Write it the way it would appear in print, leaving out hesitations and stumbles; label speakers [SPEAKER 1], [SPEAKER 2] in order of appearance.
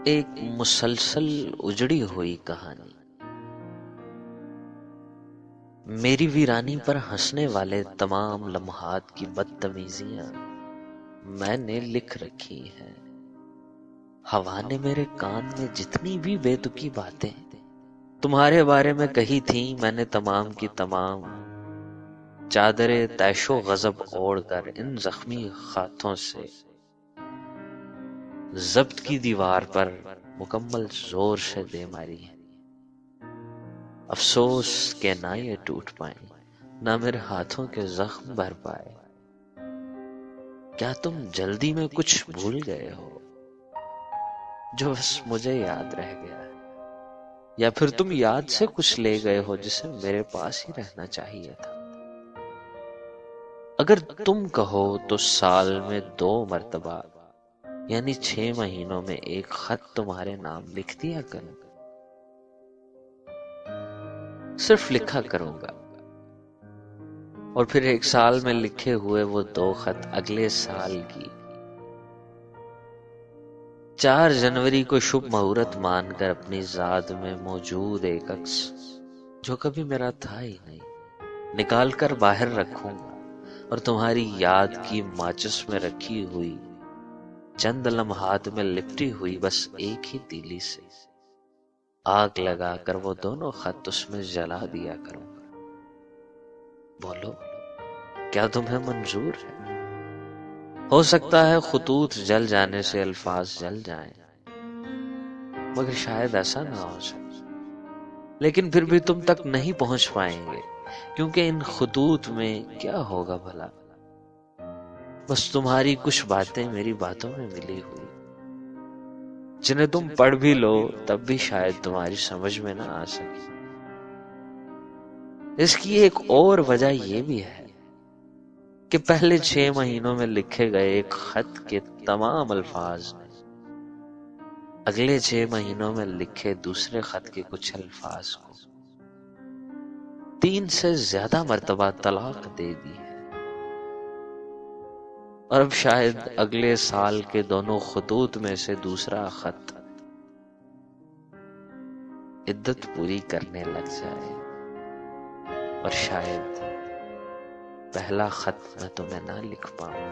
[SPEAKER 1] ایک مسلسل اجڑی ہوئی کہانی۔ میری ویرانی پر ہنسنے والے تمام لمحات کی بدتمیزیاں میں نے لکھ رکھی ہیں۔ ہوا نے میرے کان میں جتنی بھی بے تکی باتیں تمہارے بارے میں کہی تھیں، میں نے تمام کی تمام چادر طیش و غضب اوڑھ کر ان زخمی ہاتھوں سے ضبط کی دیوار پر مکمل زور سے دے ماری ہے۔ افسوس کہ نہ یہ ٹوٹ پائیں، نہ میرے ہاتھوں کے زخم بھر پائے۔ کیا تم جلدی میں کچھ بھول گئے ہو جو بس مجھے یاد رہ گیا ہے، یا پھر تم یاد سے کچھ لے گئے ہو جسے میرے پاس ہی رہنا چاہیے تھا؟ اگر تم کہو تو سال میں 2 مرتبہ یعنی 6 مہینوں میں ایک خط تمہارے نام لکھ دیا کروں، صرف لکھا کروں گا، اور پھر 1 سال میں لکھے ہوئے وہ 2 خط اگلے سال کی 4 جنوری کو شبھ مہورت مان کر اپنی ذات میں موجود ایک عکس جو کبھی میرا تھا ہی نہیں نکال کر باہر رکھوں گا، اور تمہاری یاد کی ماچس میں رکھی ہوئی چند لمحات میں لپٹی ہوئی بس ایک ہی تیلی سے آگ لگا کر وہ دونوں خط اس میں جلا دیا کروں گا۔ بولو، کیا تمہیں منظور ہے؟ ہو سکتا ہے خطوط جل جانے سے الفاظ جل جائیں، مگر شاید ایسا نہ ہو سکے۔ لیکن پھر بھی تم تک نہیں پہنچ پائیں گے، کیونکہ ان خطوط میں کیا ہوگا بھلا؟ بس تمہاری کچھ باتیں میری باتوں میں ملی ہوئی، جنہیں تم پڑھ بھی لو تب بھی شاید تمہاری سمجھ میں نہ آ سکے۔ اس کی ایک اور وجہ یہ بھی ہے کہ پہلے 6 مہینوں میں لکھے گئے ایک خط کے تمام الفاظ نے اگلے 6 مہینوں میں لکھے دوسرے خط کے کچھ الفاظ کو 3 سے زیادہ مرتبہ طلاق دے دی ہے، اور اب شاید اگلے سال کے دونوں خطوط میں سے دوسرا خط عدت پوری کرنے لگ جائے، اور شاید پہلا خط میں تمہیں نہ لکھ پاؤں۔